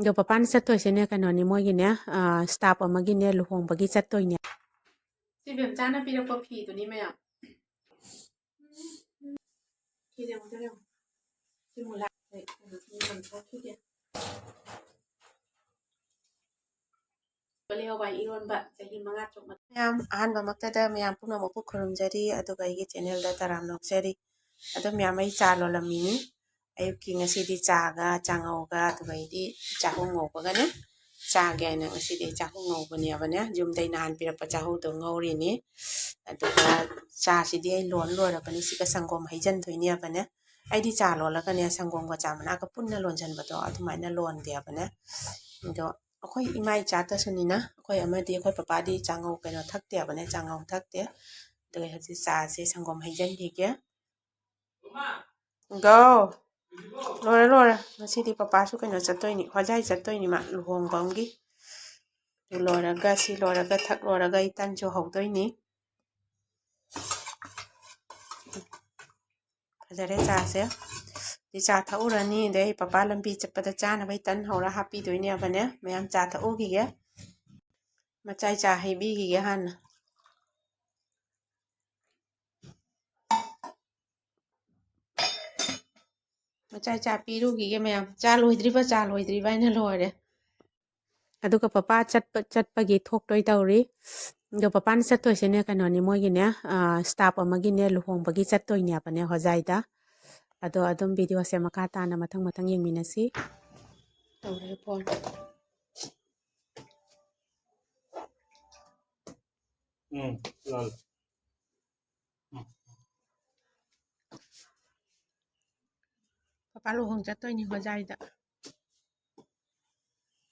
เดี๋ยวป้าป้านเซตตัวเช่นเนี่ยกันหน่อยนี่มวยกินเนี่ยสตาฟเอามากินเนี่ยลูกหงปากี้เซตตัวเนี่ยสิเบียมจ้านะปีละปอผีตัวนี้ไหมอ่ะขี้เดียวมันจะเร็วขี้มูละเฮ้ยนี่มันก็ขี้เดียวก็เรียกว่าอีรอนบะจะหิมะงัดจงมาmayam ahan ba maktada mayam puna mopu khurum jari aduga igi channel da taram nok jari adu mayam ai cha lo lamini ayuki ngasi di chaga changau ga aduga idi chahu ngau ba gane cha ge na ngasi di chahu ngau ba ne ba ne jum dai nan pira pa chahu to ngau ri ni aduga cha si di ai lon lo ra ba ni si ka sangom hai jan thoi ne ba ne ai di cha lo la ka ne sangom ga cha mana ka punna lon jan ba to adu mai na lon de ba ne do akhoi imai cha ta suni na akhoi amadi akhoi papa di changau kaino thakte abane changau thakte de haji sa se sangom haijan hi ke go lora ngasi di papa su kaino chatoi ni hojai chatoi ni ma luhong bang gi lora ga si lora ga thak lora ga itan jo hodoi ni hajare cha se di cha thaurani de papa lambi chappada cha na bai tan hora happy doine abane mayam cha thau gi ge machai cha hai bi gi ge han machai cha pi ru gi ge mayam cha loidri ba na lore aduga papa chatpagi thokdoi tawri do papa na chattoi se ne kanoni moi gi ne staff amagi ne luhong bagi chattoi ne apane hojai da ado adum video se maka ta na mathang yengminasi tawre phone lol papa luhong chattoi ni hojai da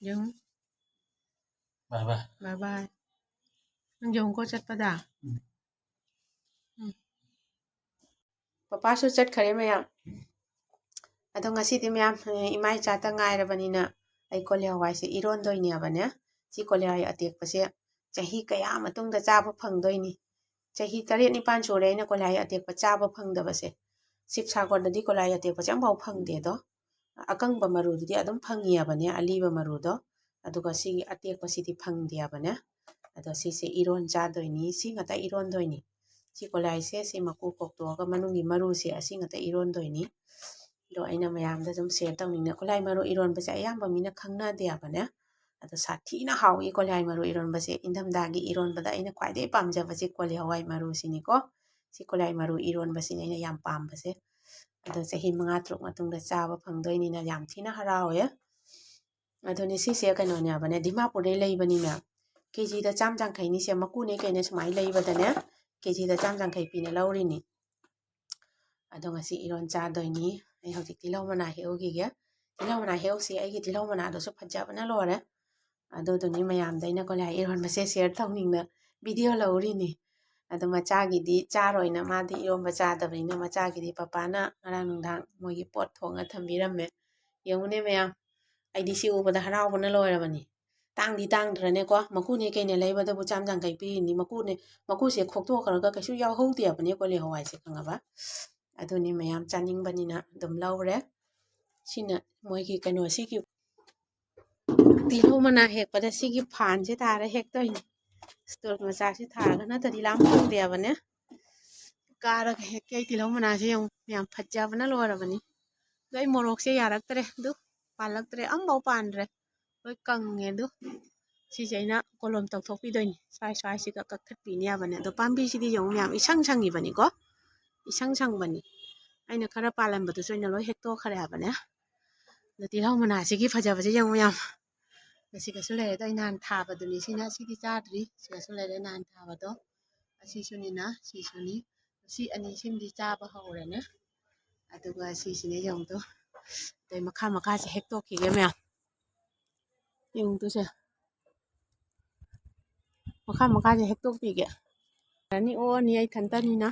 yung bye bye nang yung ko chatpada papa su chat khare mayam ado ngasi di mayam imai cha ta ngai rabanina ai kole hawai se iron doi ni abane si kole ai atek pase chahi kaya matung da chaba phang doi ni chahi 8 9 sore na kole ai atek pa chaba phang da base sip sagor da di kole ai atek pa cham bau phang de do akang ba maru di adum phangi abane ali ba maru do aduga si atek pa si di phang de abane ado si se iron cha doi ni si ngata iron doi ni si kole ai se si maku kok to ga manungi maru se asi ngata iron doi ni do aina mayam da jum share tawning na kolai maru iron ba se ayamba mina khangna de abane ado sathi na hawi kolai maru iron ba se indam da gi iron ba da aina kwai de pamja ba se kolai hawai maru sini ko si kolai maru iron ba sini aina yam pam ba se ado sahi manga truk matung da cha ba phangdoi ni na yam thina harawe ado ni si se kano ne abane dimapur de lei bani na kg da cham jang khai ni se maku ne kai na sumai lei ba da ne kg da cham jang khai pi na lauri ni ado ngasi iron cha doi ni ai hojik tilau mana heu gi ge tilau mana heu si ai gi tilau mana do so phajja bana lore ado do ni mayam dai na ko lai iron ba se share thawning na video lauri ni ado macha gi di cha roi na ma di iron ba cha da bani na macha gi di papa na arang nung dang moi gi pot thonga thambiram me yengune mayam ai di si u ba da harau bana lore bani tang drane ko maku ne ke ne lai ba da bu cham jang kai pi ni maku se khok to khar ga ka shu yaw hou dia bani ko le hawai se khanga ba ado ni mayam chaning bani na dum laure sina moi gi kano si gi tilo mana hek pada si gi phan se tara hek to store ma sa si thara ga na tadi lam phang de bane kara ga hek ke tilo mana se yong yam phajja bana lora bani doi morok se yarak tare du palak tare am bau pan re doi kang nge du si jaina kolom tok thok pi doi ni swai si ka kak that pi nia bane do pambi si di yong yam isang sangi bani ko isang bani aina khara palam batu soina loi hek to khare bane do tilo mana si gi phaja ba se yong yam si ka sule da inan tha ba du ni sina si di cha dri si ka sule da nan tha ba do asi suni na si suni si ani sim di cha ba hore ne aduga si sine yong to dai makha se hek to ki ge me yong to se makha se hek to pi ge ani o ni ai than ta ni na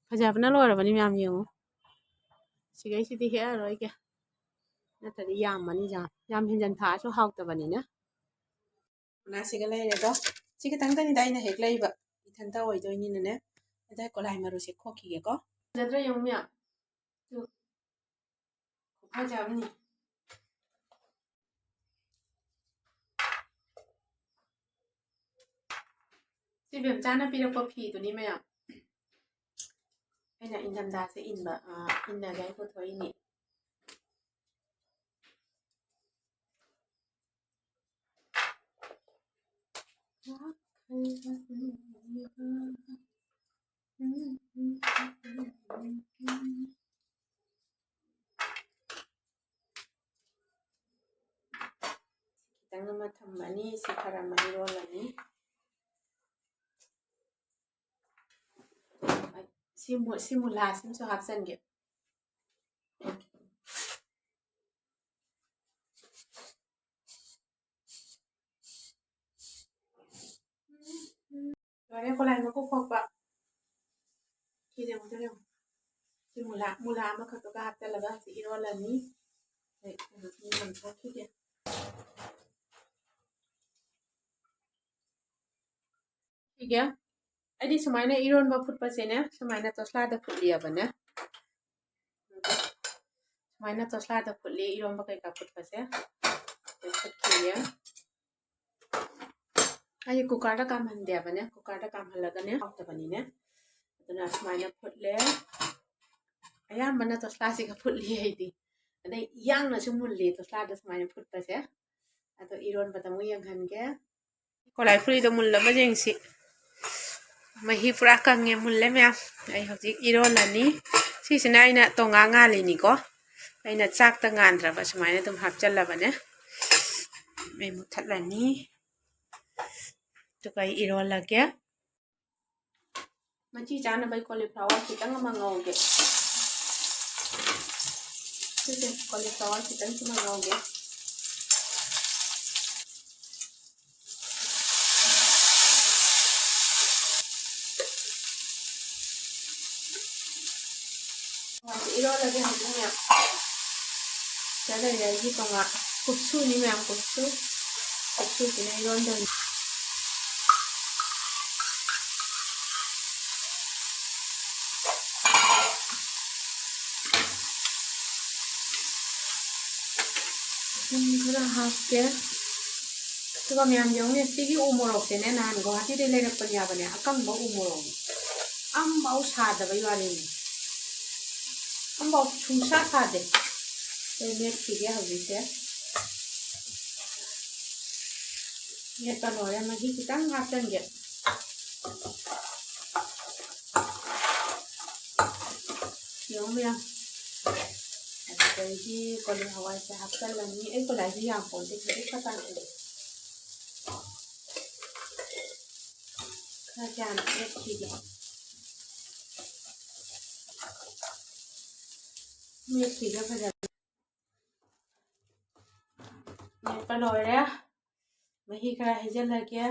phaja bana lo ra bani myam yong si gai si di he roi ge na ta di yam mani yam hinjan tha so hauk ta bani na na si ga lai re do si ka tang ta ni dai na hek lai ba i than ta oi doi ni na ne da ko lai maru se kho ki ge ko jadra yong mya ꯐꯖꯕꯅꯤ ꯁꯤ ꯕꯦꯝꯆꯥꯅ ꯄꯤꯔꯛꯄ ꯐꯤꯗꯨꯅꯤ ꯃꯌꯥꯝ ꯑꯩꯅ ꯏꯪꯊꯝꯊꯥꯁꯦ ꯏꯟꯅꯒꯥꯏ ꯄꯨꯊꯣꯛꯏꯅꯤ ꯈꯤꯇꯪ ꯑꯃ ꯊꯝꯃꯅꯤ ꯁꯤ ꯈꯔ ꯑꯃ ꯏꯔꯣꯜꯂꯅꯤ ꯁꯤ ꯃꯨꯂꯥꯁꯤꯃꯁꯨ ꯍꯥꯞꯆꯟꯒꯦ ꯂꯣꯏꯔꯦ ꯀꯣꯂꯥꯏ ꯃꯀꯨ ꯈꯣꯛꯄ ꯁꯤꯗꯤ ꯑꯃꯨꯛꯇ ꯌꯦꯡꯉꯨ ꯁꯤ ꯃꯨꯂꯥ ꯑꯃꯈꯛꯇꯒ ꯍꯥꯞꯆꯜꯂꯒ ꯍꯧꯖꯤꯛ ꯏꯔꯣꯜꯂꯅꯤ ꯊꯣꯛꯈꯤꯒꯦ ꯁꯤꯒꯦ ꯑꯩꯗꯤ ꯁꯨꯃꯥꯏꯅ ꯏꯔꯣꯟꯕ ꯐꯨꯠꯄꯁꯦꯅꯦ ꯁꯨꯃꯥꯏꯅ ꯇꯣꯁꯂꯥꯗ ꯐꯨꯠꯂꯤꯑꯕꯅꯦ ꯁꯨꯃꯥꯏꯅ ꯇꯣꯁꯂꯥꯗ ꯐꯨꯠꯂꯤ ꯏꯔꯣꯟꯕ ꯀꯩꯀꯥ ꯐꯨꯠꯄꯁꯦ ꯐꯨꯠꯈꯤꯒꯦ ꯑꯩꯗꯤ ꯀꯨꯀꯔꯗ ꯀꯥꯝꯍꯟꯗꯦꯕꯅꯦ ꯀꯨꯀꯔꯗ ꯀꯥꯝꯍꯜꯂꯒꯅꯦ ꯍꯥꯎꯇꯕꯅꯤꯅꯦ ꯑꯗꯨꯅ ꯁꯨꯃꯥꯏꯅ ꯐꯨꯠꯂꯦ ꯑꯌꯥꯝꯕꯅ ꯇꯣꯁꯂꯥꯁꯤꯒ ꯐꯨꯠꯂꯤ ꯑꯩꯗꯤ ꯑꯗꯩ ꯌꯥꯡꯅꯁꯨ ꯃꯨꯜꯂꯤ ꯇꯣꯁꯂꯥꯗ ꯁꯨꯃꯥꯏꯅ ꯐꯨꯠꯄꯁꯦ ꯑꯗꯣ ꯏꯔꯣꯟꯕꯗ ꯑꯃꯨꯛ ꯌꯦꯡꯍꯟꯒꯦ ꯀꯣꯂꯥꯏ ꯐꯨꯔꯤꯗꯣ ꯃꯨꯜꯂꯕ ꯌꯦꯡꯁꯤ ꯃꯍꯤ ꯄꯨꯔꯥ ꯀꯪꯉꯦ ꯃꯨꯜꯂꯦ ꯃꯌꯥꯝ ꯑꯩ ꯍꯧꯖꯤꯛ ꯏꯔꯣꯜꯂꯅꯤ ꯁꯤꯁꯤꯅ ꯑꯩꯅ ꯇꯣꯉꯥ ꯉꯥꯜꯂꯤꯅꯤꯀꯣ ꯑꯩꯅ ꯆꯥꯛꯇ ꯉꯥꯟꯗ꯭ꯔꯕ ꯁꯨꯃꯥꯏꯅ ꯑꯗꯨꯝ ꯍꯥꯞꯆꯜꯂꯕꯅꯦ ꯑꯩ ꯃꯨꯠꯊꯠꯂꯅꯤ ꯑꯗꯨꯒ ꯑꯩ ꯏꯔꯣꯜꯂꯒꯦ ꯃꯆꯤ ꯆꯥꯅꯕ ꯀꯣꯂꯤꯐ꯭ꯂꯥꯋꯔ ꯈꯤꯇꯪ ꯑꯃ ꯉꯧꯒꯦ ꯁꯤꯁꯦ ꯀꯣꯂꯤꯐ꯭ꯂꯥꯋꯔ ꯈꯤꯇꯪꯁꯤꯃ ꯉꯧꯒꯦ 이러려고 하면 내가 여기다가 고추니면 고추 그냥 이런 데 그냥 할게 그거 명령에 띠기 우모록세네 난 거하디를 내렸거냐버네 아까 뭐 우모록 안바우 사다가 이와리니 안바우 중사 사대 내키게 하기세 얘가 너야 막 이게 땅 같은 게 영미야 그래서 거기 하와이에서 합살라니 이거 라지 안 본데 그게 가다는데 그러지 않아 내키게 내키게 하자 내가 너야 मही खरा हेजल लगे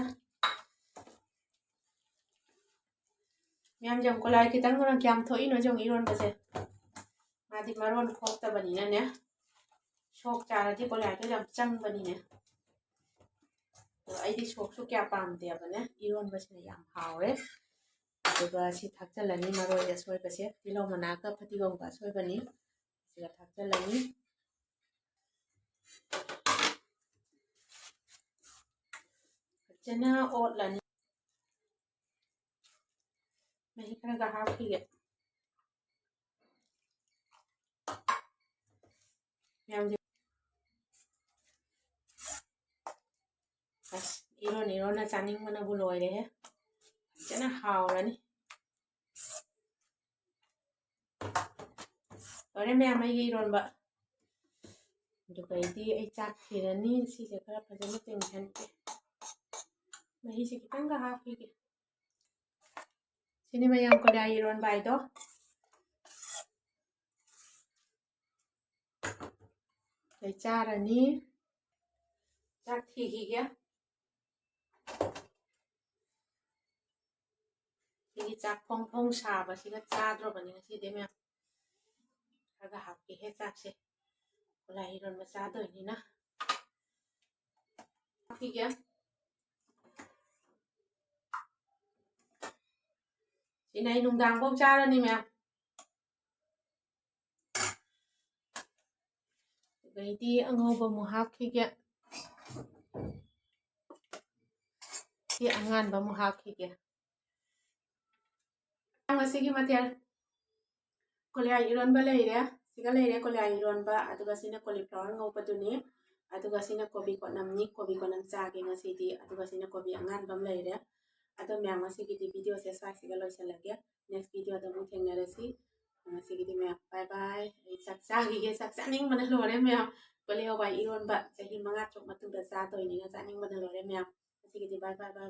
मैम जम को लाइ खितंग ना क्याम थोई न जों इरोन बसे मादी मरोन खोक्ता बनी ने शोक चारती को लाइ तो जम चंग बनी ने तो आइदी शोक सु क्या पामते बने इरोन बसे याम हावरे दुगा सि थाक्चलनी मरोय असोय बसे तिलो मनाका फतिगोम का सोय बनी सिगा थाक्चलनी जना ओटलनी मही खरा गा हाफिगे मैम 이런 짜닝만나 불러야 돼. 잖아 하오라니. 어레 매마 이런 바. 누가 이디 이 짝히라니 시제 그라 파자마 땡찬게. 마히시 기탄가 하피게. 시니마 양코라 이런 바이도. 짜라니. 짝히기게. 이게 짝 퐁퐁 샤바 시가 짜드로바니 시데면 가가 합게 해 짝시 콜라 이런 거 짜도이니나 이게 이나이 농당 꼭 짜라니면 ꯑꯗꯩꯗꯤ ꯑꯉꯧꯕ ꯑꯃꯨꯛ ꯍꯥꯞꯈꯤꯒꯦ ꯁꯤ ꯑꯉꯥꯟꯕ ꯑꯃꯨꯛ ꯍꯥꯞꯈꯤꯒꯦ ꯉꯁꯤꯒꯤ ꯃꯊꯦꯜ ꯀꯣꯂꯤꯍꯋꯥꯏ ꯏꯔꯣꯟꯕ ꯂꯩꯔꯦ ꯁꯤꯒ ꯂꯩꯔꯦ ꯀꯣꯂꯤꯍꯋꯥꯏ ꯏꯔꯣꯟꯕ ꯑꯗꯨꯒ ꯁꯤꯅ ꯀꯣꯂꯤꯐ꯭ꯂꯥꯋꯔ ꯉꯧꯕꯗꯨꯅꯤ ꯑꯗꯨꯒ ꯁꯤꯅ ꯀꯣꯕꯤ ꯀꯣꯠꯅꯝꯅꯤ ꯀꯣꯕꯤ ꯀꯣꯠꯅꯝ ꯆꯥꯒꯦ ꯉꯁꯤꯗꯤ ꯑꯗꯨꯒ ꯁꯤꯅ ꯀꯣꯕꯤ ꯑꯉꯥꯟꯕ ꯑꯃ ꯂꯩꯔꯦ ꯑꯗꯣ ꯃꯌꯥꯝ ꯉꯁꯤꯒꯤꯗꯤ ꯚꯤꯗꯤꯑꯣꯁꯦ ꯁ꯭ꯋꯥꯏꯁꯤꯒ ꯂꯣꯏꯁꯤꯜꯂꯒꯦ ꯅꯦꯛꯁ ꯚꯤꯗꯤꯑꯣꯗ ꯑꯃꯨꯛ ꯊꯦꯡꯅꯔꯁꯤ ꯉꯁꯤꯒꯤꯗꯤ ꯃꯌꯥꯝ ꯕꯥꯏ ꯕꯥꯏ ꯑꯩ ꯆꯥꯛ ꯆꯥꯈꯤꯒꯦ ꯆꯥꯛ ꯆꯥꯅꯤꯡꯕꯅ ꯂꯣꯏꯔꯦ ꯃꯌꯥꯝ ꯀꯣꯂꯤ ꯍꯋꯥꯏ ꯏꯔꯣꯟꯕ ꯆꯍꯤ 5 ꯇꯔꯨꯛ ꯃꯇꯨꯡꯗ ꯆꯥꯗꯣꯏꯅꯤꯅ ꯆꯥꯅꯤꯡꯕꯅ ꯂꯣꯏꯔꯦ ꯃꯌꯥꯝ ꯉꯁꯤꯒꯤꯗꯤ ꯕꯥꯏ ꯕꯥꯏ ꯕꯥꯏ